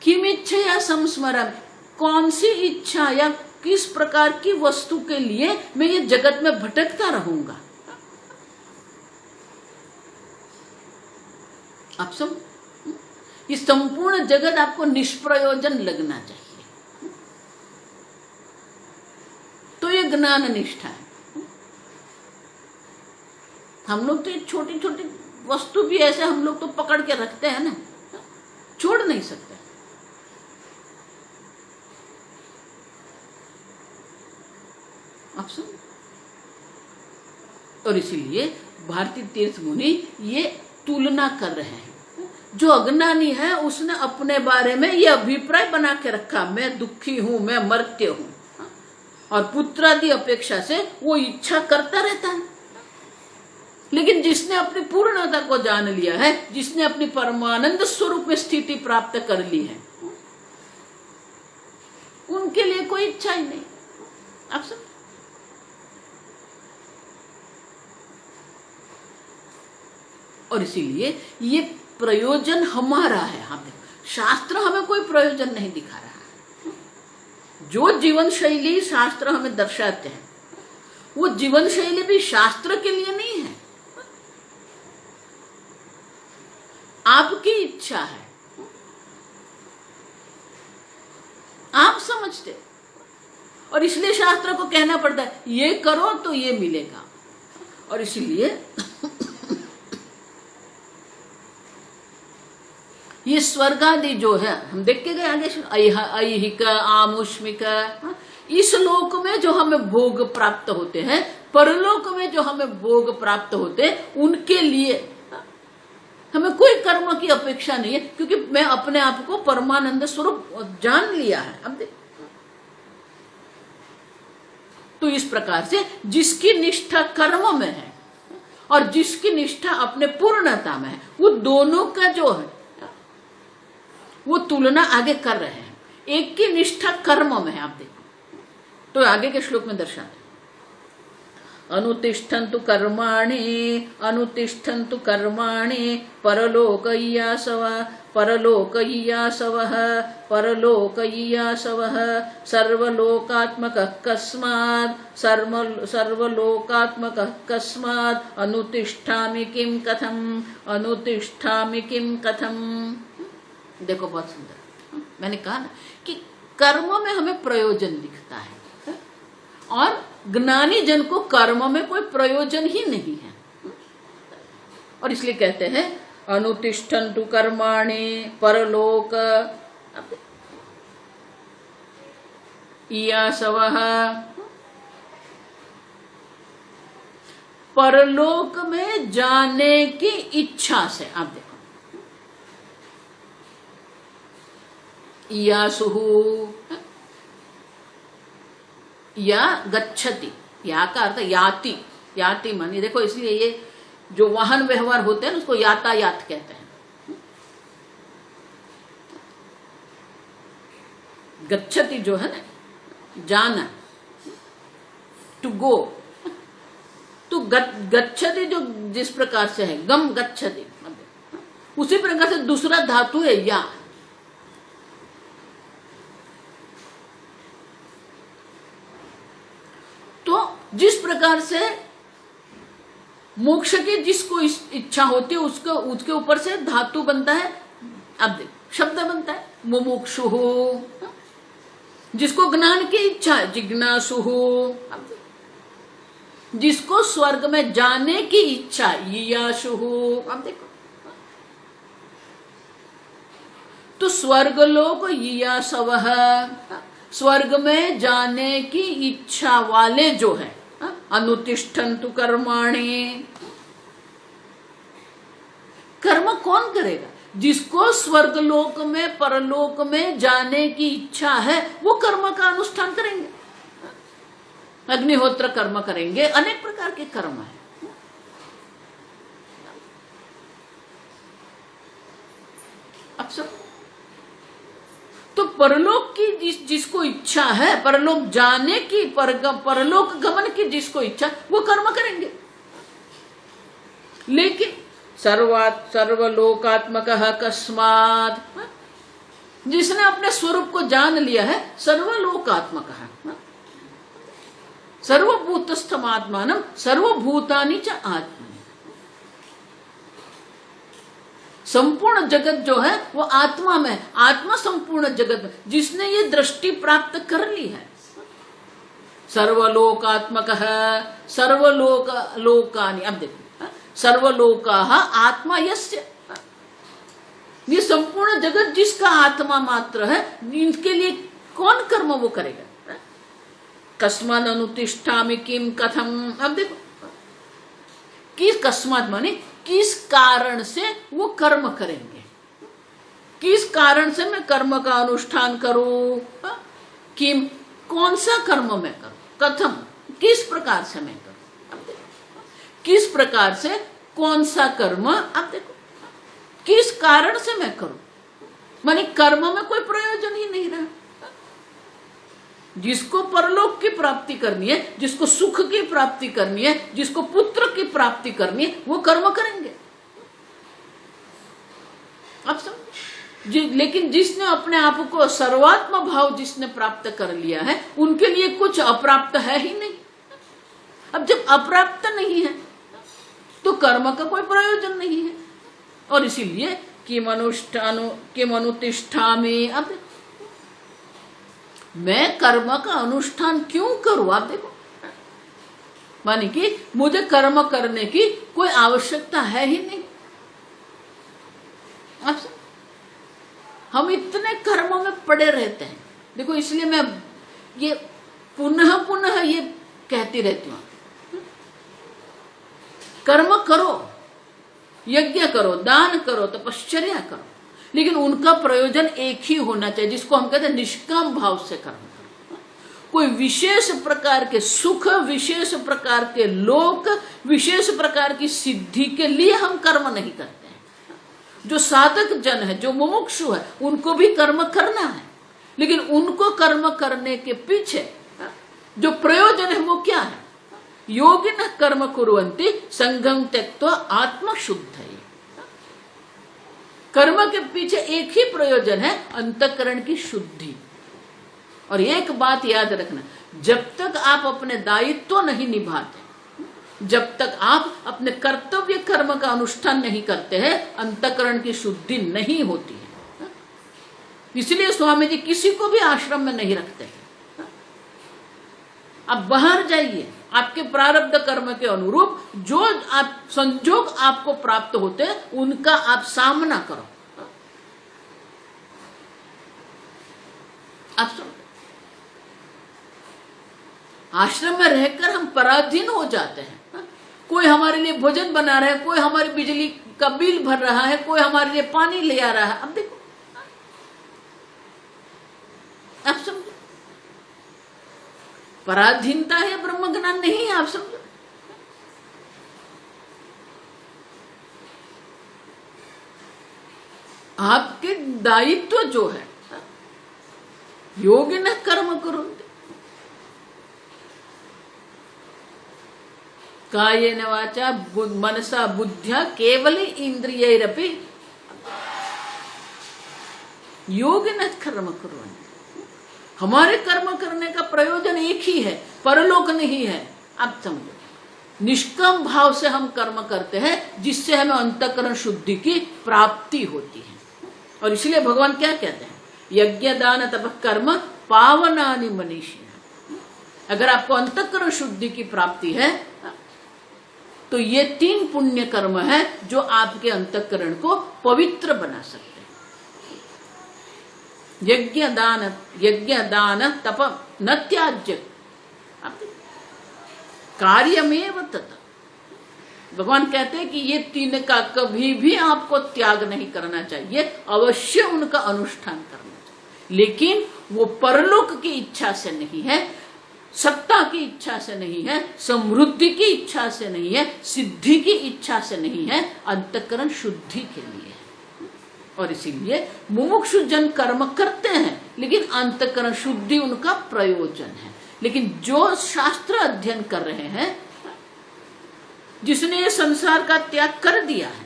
[SPEAKER 1] किम इच्छा या संस्मरण, कौन सी इच्छा या किस प्रकार की वस्तु के लिए मैं ये जगत में भटकता रहूंगा। आप सब, ये संपूर्ण जगत आपको निष्प्रयोजन लगना चाहिए, तो ये ज्ञान निष्ठा है। हम लोग तो छोटी छोटी वस्तु भी ऐसे हम लोग तो पकड़ के रखते हैं ना, छोड़ नहीं सकते। आप सुन, और इसीलिए भारतीय तीर्थ मुनि ये तुलना कर रहे हैं। जो अज्ञानी है उसने अपने बारे में ये अभिप्राय बना के रखा, मैं दुखी हूं, मैं मर्त्य हूं, और पुत्रादि अपेक्षा से वो इच्छा करता रहता है। लेकिन जिसने अपनी पूर्णता को जान लिया है, जिसने अपनी परमानंद स्वरूप में स्थिति प्राप्त कर ली है, उनके लिए कोई इच्छा ही नहीं। आप सब, और इसीलिए ये प्रयोजन हमारा है। हमें शास्त्र हमें कोई प्रयोजन नहीं दिखा रहा है। जो जीवन शैली शास्त्र हमें दर्शाते हैं, वो जीवन शैली भी शास्त्र के लिए नहीं है, आपकी इच्छा है, आप समझते। और इसलिए शास्त्र को कहना पड़ता है ये करो तो ये मिलेगा। और इसलिए ये स्वर्ग आदि जो है, हम देख के गए आगे, ऐहिक आमुष्मिक, इस लोक में जो हमें भोग प्राप्त होते हैं, परलोक में जो हमें भोग प्राप्त होते हैं, उनके लिए हमें कोई कर्म की अपेक्षा नहीं है, क्योंकि मैं अपने आप को परमानंद स्वरूप जान लिया है। अब देख, तो इस प्रकार से जिसकी निष्ठा कर्म में है और जिसकी निष्ठा अपने पूर्णता में है, वो दोनों का जो है वो तुलना आगे कर रहे हैं। एक की निष्ठा कर्म में है, आप देखो तो आगे के श्लोक में दर्शाते, अनुतिष्ठन्तु कर्माणि, अनुतिष्ठन्तु कर्माणि परलोकय्यासवः, परलोकय्यासवः, परलोकय्यासवः, सर्वलोकात्मकः कस्मात्, सर्वलोकात्मकः कस्मात्, अनुतिष्ठामि किं कथम्, अनुतिष्ठामि किं कथम्। देखो बहुत सुंदर, मैंने कहा ना कि कर्म में हमें प्रयोजन दिखता है, और ज्ञानी जन को कर्म में कोई प्रयोजन ही नहीं है। और इसलिए कहते हैं अनुतिष्ठन्तु कर्माणि परलोक इयासवः, परलोक में जाने की इच्छा से। आप देखो, यासुहु या गच्छति, या का अर्थ याति, याति मानी। देखो इसलिए ये जो वाहन व्यवहार होते हैं उसको यातायात कहते हैं। गच्छति जो है ना, जाना, टू गो, तो गच्छति जो जिस प्रकार से है, गम गच्छति, उसी प्रकार से दूसरा धातु है या। तो जिस प्रकार से मोक्ष की जिसको इच्छा होती है उसको, उसके ऊपर से धातु बनता है, अब देख शब्द बनता है मुमुक्षु, जिसको ज्ञान की इच्छा है जिज्ञासु, जिसको स्वर्ग में जाने की इच्छा यीयाशु। अब देखो तो स्वर्गलोक यीयासवः, स्वर्ग में जाने की इच्छा वाले जो है, अनुतिष्ठन्तु कर्माणि, कर्म कौन करेगा? जिसको स्वर्गलोक में परलोक में जाने की इच्छा है वो कर्म का अनुष्ठान करेंगे, अग्निहोत्र कर्म करेंगे, अनेक प्रकार के कर्म है। अब सब तो परलोक की जिसको इच्छा है, परलोक जाने की, परलोक गमन की जिसको इच्छा, वो कर्म करेंगे। लेकिन सर्वलोकात्मकः कस्मात्, जिसने अपने स्वरूप को जान लिया है, सर्वलोकात्मकः, सर्वभूतस्थमात्मानं सर्वभूतानि च आत्मनि, संपूर्ण जगत जो है वो आत्मा में, आत्मा संपूर्ण जगत में, जिसने ये दृष्टि प्राप्त कर ली है। सर्वलोकात्मकः, सर्वलोक लोकानि, अब देखो सर्वलोकाः आत्मा यस्य, ये संपूर्ण जगत जिसका आत्मा मात्र है, इनके लिए कौन कर्म वो करेगा? कस्मात् अनुतिष्ठामि किम कथम, अब देखो किस कस्मात् माने किस कारण से वो कर्म करेंगे, किस कारण से मैं कर्म का अनुष्ठान करूं, किम कौन सा कर्म मैं करूं, कथम किस प्रकार से मैं करूं, किस प्रकार से कौन सा कर्म, अब देखो किस कारण से मैं करूं, माने कर्म में कोई प्रयोजन ही नहीं रहा। जिसको परलोक की प्राप्ति करनी है, जिसको सुख की प्राप्ति करनी है, जिसको पुत्र की प्राप्ति करनी है, वो कर्म करेंगे। अब समझ, लेकिन जिसने अपने आप को सर्वात्म भाव जिसने प्राप्त कर लिया है, उनके लिए कुछ अप्राप्त है ही नहीं। अब जब अप्राप्त नहीं है तो कर्म का कोई प्रयोजन नहीं है, और इसीलिए किम अनुतिष्ठामि, अब मैं कर्म का अनुष्ठान क्यों करूं? आप देखो, माने कि मुझे कर्म करने की कोई आवश्यकता है ही नहीं। हम इतने कर्मों में पड़े रहते हैं, देखो इसलिए मैं ये पुनः पुनः ये कहती रहती हूं, कर्म करो, यज्ञ करो, दान करो, तपश्चर्या करो, लेकिन उनका प्रयोजन एक ही होना चाहिए, जिसको हम कहते हैं निष्काम भाव से कर्म करो। कोई विशेष प्रकार के सुख, विशेष प्रकार के लोक, विशेष प्रकार की सिद्धि के लिए हम कर्म नहीं करते हैं। जो साधक जन है, जो मुमुक्षु है, उनको भी कर्म करना है, लेकिन उनको कर्म करने के पीछे जो प्रयोजन है वो क्या है? योगिनः कर्म कुर्वन्ति संगं त्यक्त्वा आत्मशुद्धये। कर्म के पीछे एक ही प्रयोजन है, अंतःकरण की शुद्धि। और एक बात याद रखना, जब तक आप अपने दायित्व नहीं निभाते, जब तक आप अपने कर्तव्य कर्म का अनुष्ठान नहीं करते हैं, अंतःकरण की शुद्धि नहीं होती है। इसलिए स्वामी जी किसी को भी आश्रम में नहीं रखते हैं। आप बाहर जाइए, आपके प्रारब्ध कर्म के अनुरूप जो आप संजोग आपको प्राप्त होते हैं, उनका आप सामना करो। आप सुन, आश्रम में रहकर हम पराधीन हो जाते हैं। कोई हमारे लिए भोजन बना रहा है, कोई हमारी बिजली का बिल भर रहा है, कोई हमारे लिए पानी ले आ रहा है। अब देखो, आप समझो, पराधीनता है, ब्रह्म ज्ञान नहीं है। आप समझो, आपके दायित्व जो है, योगिनः कर्म कुर्वन्ति कायेन वाचा मनसा बुद्ध्या केवल इंद्रियैरपि योगिनः कर्म कुर्वन्ति। हमारे कर्म करने का प्रयोजन एक ही है, परलोक नहीं है। आप समझो, निष्काम भाव से हम कर्म करते हैं जिससे हमें अंतःकरण शुद्धि की प्राप्ति होती है। और इसलिए भगवान क्या कहते हैं, यज्ञ दान तप कर्म पावनानि मनीषिणः। अगर आपको अंतःकरण शुद्धि की प्राप्ति है तो ये 3 पुण्य कर्म है जो आपके अंतःकरण को पवित्र बना सकते हैं। यज्ञ दान तप न त्याज्य कार्यमेव तत्। भगवान कहते हैं कि ये 3 का कभी भी आपको त्याग नहीं करना चाहिए, अवश्य उनका अनुष्ठान करना चाहिए। लेकिन वो परलोक की इच्छा से नहीं है, सत्ता की इच्छा से नहीं है, समृद्धि की इच्छा से नहीं है, सिद्धि की इच्छा से नहीं है, अंतःकरण शुद्धि के लिए। और इसीलिए मुमुक्षु जन कर्म करते हैं, लेकिन अंतःकरण शुद्धि उनका प्रयोजन है। लेकिन जो शास्त्र अध्ययन कर रहे हैं, जिसने ये संसार का त्याग कर दिया है,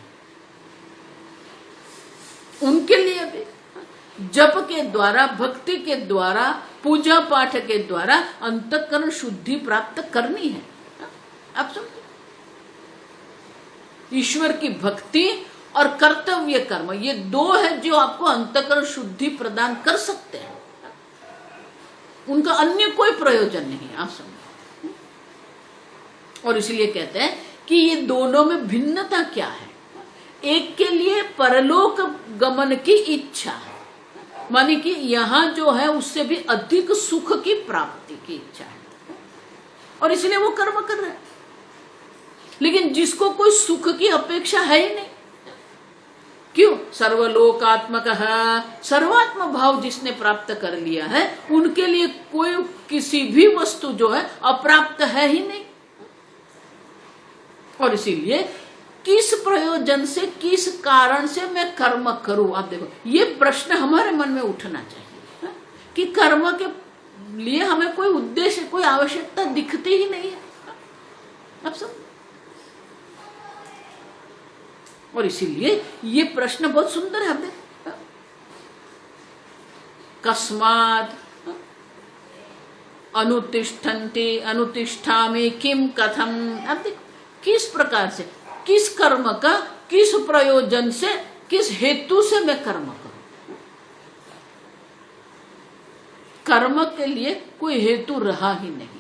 [SPEAKER 1] उनके लिए भी जप के द्वारा, भक्ति के द्वारा, पूजा पाठ के द्वारा अंतःकरण शुद्धि प्राप्त करनी है। आप समझो, ईश्वर की भक्ति और कर्तव्य कर्म, ये 2 है जो आपको अंतःकरण शुद्धि प्रदान कर सकते हैं। उनका अन्य कोई प्रयोजन नहीं है। आप समझो, और इसलिए कहते हैं कि ये दोनों में भिन्नता क्या है। एक के लिए परलोक गमन की इच्छा है, माने कि यहां जो है उससे भी अधिक सुख की प्राप्ति की इच्छा है, और इसलिए वो कर्म कर रहे हैं। लेकिन जिसको कोई सुख की अपेक्षा है ही नहीं, क्यों? सर्वलोकात्मक सर्वात्म भाव जिसने प्राप्त कर लिया है, उनके लिए कोई किसी भी वस्तु जो है अप्राप्त है ही नहीं। और इसीलिए किस प्रयोजन से, किस कारण से मैं कर्म करूं? आप देखो, ये प्रश्न हमारे मन में उठना चाहिए कि कर्म के लिए हमें कोई उद्देश्य, कोई आवश्यकता दिखती ही नहीं है। आप सब, और इसीलिए ये प्रश्न बहुत सुंदर है। हमें कस्मात् अनुतिष्ठन्ति अनुतिष्ठामि किम कथम। अब देखो, किस प्रकार से, किस कर्म का, किस प्रयोजन से, किस हेतु से मैं कर्म करूं? कर्म के लिए कोई हेतु रहा ही नहीं है।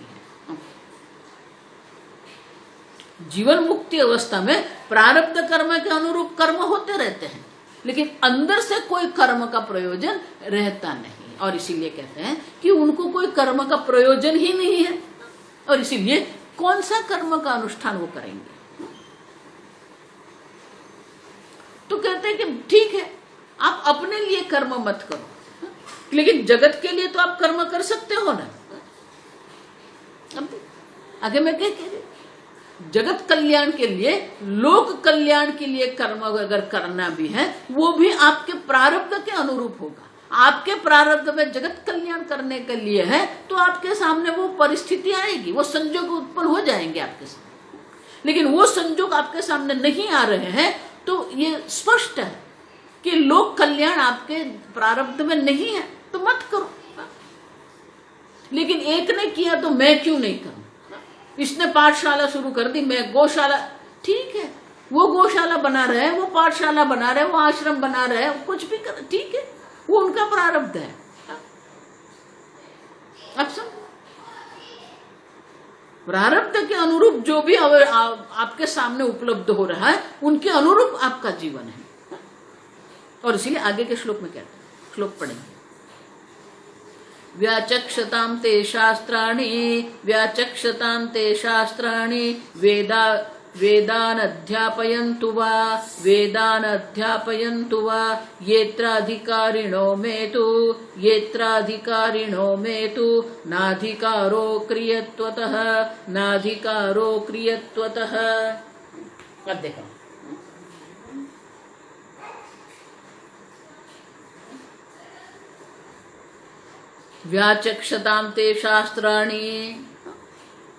[SPEAKER 1] जीवन मुक्ति अवस्था में प्रारब्ध कर्म के अनुरूप कर्म होते रहते हैं, लेकिन अंदर से कोई कर्म का प्रयोजन रहता नहीं। और इसीलिए कहते हैं कि उनको कोई कर्म का प्रयोजन ही नहीं है, और इसीलिए कौन सा कर्म का अनुष्ठान वो करेंगे? तो कहते हैं कि ठीक है, आप अपने लिए कर्म मत करो, लेकिन जगत के लिए तो आप कर्म कर सकते हो ना। अब आगे मैं क्या कह रही, जगत कल्याण के लिए, लोक कल्याण के लिए कर्म अगर करना भी है, वो भी आपके प्रारब्ध के अनुरूप होगा। आपके प्रारब्ध में जगत कल्याण करने के लिए है तो आपके सामने वो परिस्थिति आएगी, वो संजोग उत्पन्न हो जाएंगे आपके सामने। लेकिन वो संजोग आपके सामने नहीं आ रहे हैं तो ये स्पष्ट है कि लोक कल्याण आपके प्रारब्ध में नहीं है, तो मत करो। लेकिन एक ने किया तो मैं क्यों नहीं करूं? इसने पाठशाला शुरू कर दी, मैं गौशाला, ठीक है, वो गौशाला बना रहे, वो पाठशाला बना रहे, वो आश्रम बना रहे, कुछ भी कर, ठीक है, वो उनका प्रारब्ध है। अब सब प्रारब्ध के अनुरूप जो भी आपके सामने उपलब्ध हो रहा है, उनके अनुरूप आपका जीवन है। और इसीलिए आगे के श्लोक में कहते हैं, श्लोक पढ़ेंगे, व्याचक्षतां ते शास्त्राणि, व्याचक्षतां ते शास्त्राणि, वेदानध्यापयन्तु वा, वेदानध्यापयन्तु वा, येत्राधिकारिणो मेतु, येत्राधिकारिणो मेतु, नाधिकारो क्रियत्वतः, नाधिकारो क्रियत्वतः। अब देखो, व्याचक्षताम ते शास्त्राणि,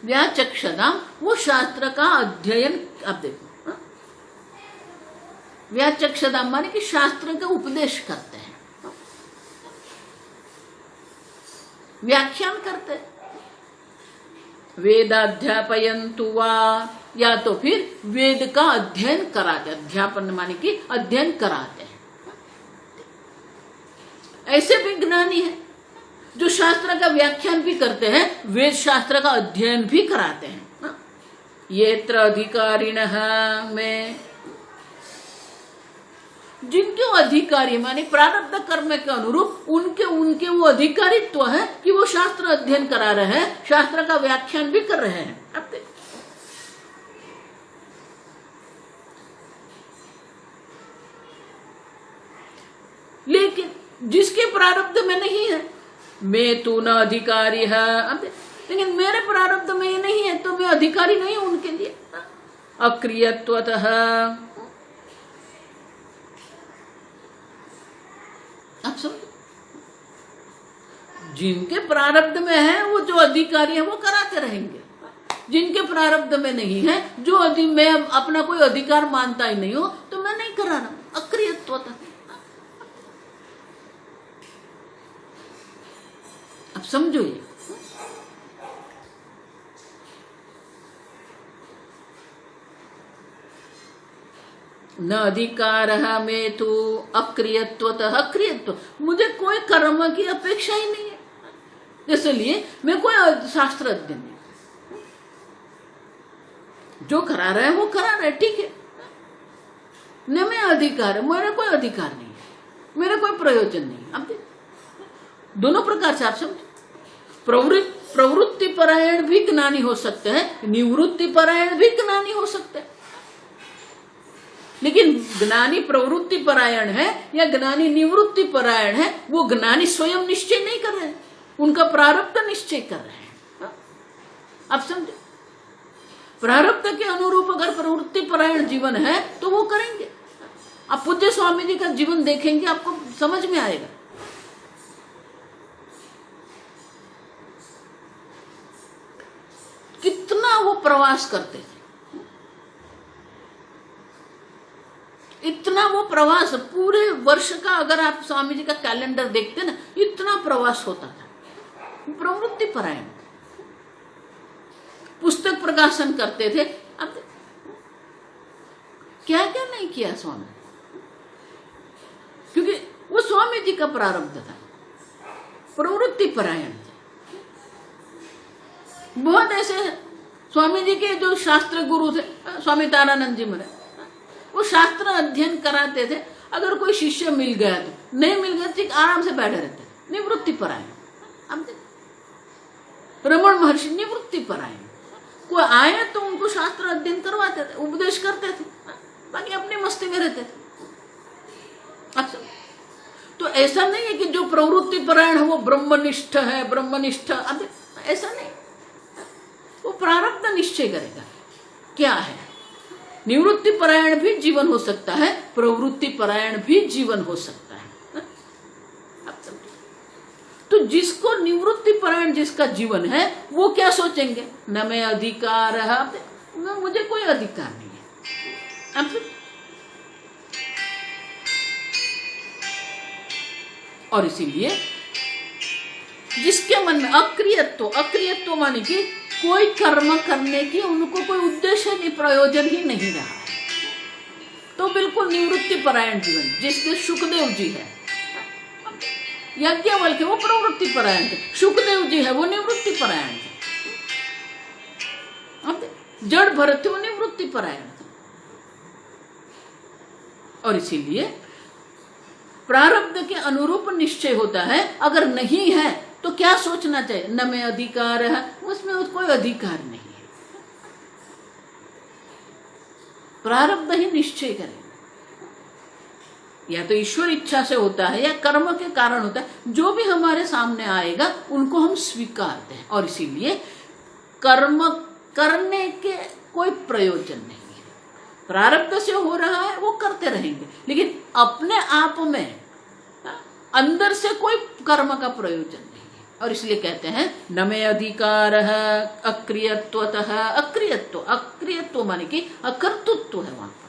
[SPEAKER 1] व्याचक्षताम वो शास्त्र का अध्ययन। आप देखो, व्याचक्षताम माने कि शास्त्र का उपदेश करते हैं, व्याख्यान करते हैं। वेदाध्यापयन्तु वा, या तो फिर वेद का अध्ययन कराते, अध्यापन माने कि अध्ययन कराते हैं। ऐसे भी ज्ञानी है जो शास्त्र का व्याख्यान भी करते हैं, वेद शास्त्र का अध्ययन भी कराते हैं। येत्र अधिकारिणः में, जिनके अधिकारी माने प्रारब्ध कर्म के अनुरूप उनके वो अधिकारित्व है कि वो शास्त्र अध्ययन करा रहे हैं, शास्त्र का व्याख्यान भी कर रहे हैं। अब देखो, लेकिन जिसके प्रारब्ध में नहीं है, मैं तो न अधिकारी है, लेकिन मेरे प्रारब्ध में ये नहीं है तो मैं अधिकारी नहीं हूं उनके लिए। अक्रियत्वतः, आप समझो, जिनके प्रारब्ध में है वो जो अधिकारी है वो कराते रहेंगे, जिनके प्रारब्ध में नहीं है, जो मैं अपना कोई अधिकार मानता ही नहीं हो तो मैं नहीं करा रहा। अक्रियत्वतः, अब समझो ये, न अधिकार में तो अक्रियत्वतः, अक्रियत्व, मुझे कोई कर्म की अपेक्षा ही नहीं है, इसलिए मैं कोई शास्त्र अध्ययन नहीं, जो करा रहा है वो करा रहा है, ठीक है। न मैं अधिकार है, मेरा कोई अधिकार नहीं है, मेरा कोई प्रयोजन नहीं। अब दोनों प्रकार से आप समझो, प्रवृत्ति परायण भी ज्ञानी हो सकते हैं, निवृत्ति परायण भी ज्ञानी हो सकते हैं। लेकिन ज्ञानी प्रवृत्ति परायण है या ज्ञानी निवृत्ति परायण है, वो ज्ञानी स्वयं निश्चय नहीं कर रहे हैं, उनका प्रारब्ध निश्चय कर रहे हैं। आप समझे, प्रारब्ध के अनुरूप अगर प्रवृत्ति परायण जीवन है तो वो करेंगे। आप पूज्य स्वामी जी का जीवन देखेंगे, आपको समझ में आएगा। कितना वो प्रवास करते थे, इतना वो प्रवास, पूरे वर्ष का अगर आप स्वामी जी का कैलेंडर देखते ना, इतना प्रवास होता था। प्रवृत्ति परायण, पुस्तक प्रकाशन करते थे। अब क्या क्या नहीं किया स्वामी, क्योंकि वो स्वामी जी का प्रारब्ध था, प्रवृत्ति परायण थे। बहुत ऐसे स्वामी जी के जो शास्त्र गुरु थे, स्वामी तारानंद जी महाराज, वो शास्त्र अध्ययन कराते थे। अगर कोई शिष्य मिल गया तो, नहीं मिल गया ठीक आराम से बैठे रहते, निवृत्ति परायण। अब रमण महर्षि निवृत्ति परायण, कोई आए तो उनको शास्त्र अध्ययन करवाते थे, उपदेश करते थे, बाकी अपनी मस्ती में रहते थे। अच्छा, तो ऐसा नहीं है कि जो प्रवृत्ति परायण है वो ब्रह्मनिष्ठ है, ब्रह्मनिष्ठ, अब ऐसा नहीं, वो प्रारब्ध निश्चय करेगा क्या है। निवृत्ति परायण भी जीवन हो सकता है, प्रवृत्ति परायण भी जीवन हो सकता है। तो जिसको निवृत्ति परायण जिसका जीवन है वो क्या सोचेंगे, न मैं अधिकार है, मुझे कोई अधिकार नहीं है। और इसीलिए जिसके मन में अक्रियत्व, अक्रियत्व माने कि कोई कर्म करने की उनको कोई उद्देश्य नहीं, प्रयोजन ही नहीं रहा, तो बिल्कुल निवृत्ति परायण जीवन, जिसके सुखदेव जी है, याज्ञवल्क्य वो प्रवृत्ति परायण थे, सुखदेव जी है वो निवृत्ति परायण थे, जड़ भरत थे वो निवृत्ति परायण थे। और इसीलिए प्रारब्ध के अनुरूप निश्चय होता है। अगर नहीं है तो क्या सोचना चाहिए, न मैं अधिकार है, उसमें कोई अधिकार नहीं है, प्रारब्ध ही निश्चय करें। या तो ईश्वर इच्छा से होता है या कर्म के कारण होता है, जो भी हमारे सामने आएगा उनको हम स्वीकारते हैं। और इसीलिए कर्म करने के कोई प्रयोजन नहीं है, प्रारब्ध से हो रहा है वो करते रहेंगे, लेकिन अपने आप में अंदर से कोई कर्म का प्रयोजन नहीं है। और इसलिए कहते हैं न मे अधिकार अक्रियत्वतः। अक्रियत्व माने कि अकर्तृत्व है वहां पर,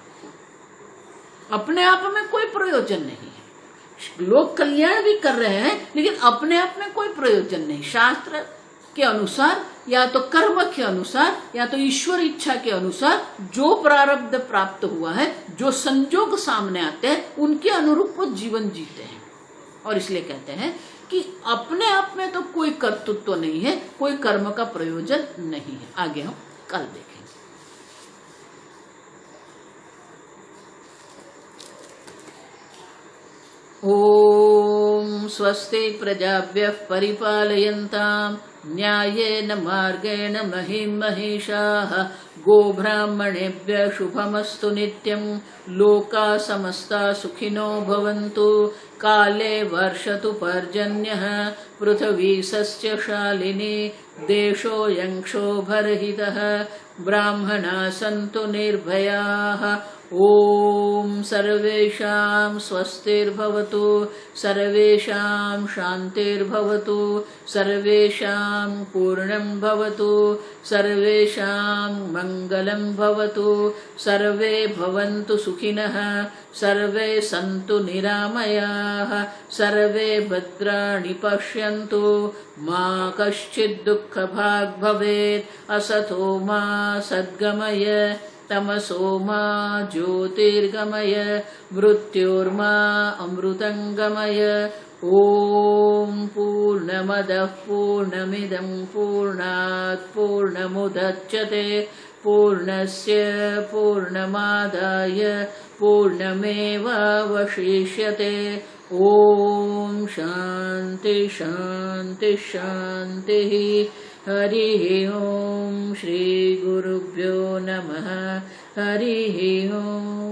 [SPEAKER 1] अपने आप में कोई प्रयोजन नहीं है। लोग कल्याण भी कर रहे हैं लेकिन अपने आप में कोई प्रयोजन नहीं। शास्त्र के अनुसार या तो कर्म के अनुसार या तो ईश्वर इच्छा के अनुसार जो प्रारब्ध प्राप्त हुआ है, जो संजोग सामने आते हैं, उनके अनुरूप वो जीवन जीते हैं। और इसलिए कहते हैं कि अपने आप में तो कोई कर्तृत्व नहीं है, कोई कर्म का प्रयोजन नहीं है। आगे हम कल देखेंगे। ओम स्वस्ति प्रजाभ्यः परिपालयन्ताम् न्यायेन मार्गेण महिं महिषाः गोब्राह्मणेभ्यः शुभमस्तु नित्यं। लोकाः समस्ताः सुखिनो भवन्तु। काले वर्षतु पर्जन्यः पृथिवी सस्यशालिनी देशोऽयं क्षोभरहितः। ब्राह्मणाः सन्तु निर्भयाः। ओम सर्वेषां स्वस्तिर्भवतु, सर्वेषां शान्तिर्भवतु, सर्वेषां पूर्णं भवतु, सर्वेषां मङ्गलं भवतु। सर्वे भवन्तु सुखिनः, सर्वे सन्तु निरामयाः, सर्वे भद्राणि पश्यन्तु, मा कश्चित् दुःखभाग् भवेत्। असतो मा सद्गमय, तमसो मा ज्योतिर्गमय, मृत्योर्मा अमृतंगमय। ओम पूर्णमदः पूर्णमिदं पूर्णात् पूर्णमुदच्यते पूर्णस्य पूर्णमादाय पूर्णमेवावशिष्यते। ओम शांति शांति शांतिः। हरिः ओम श्री गुरुभ्यो नमः। हरिः ओम।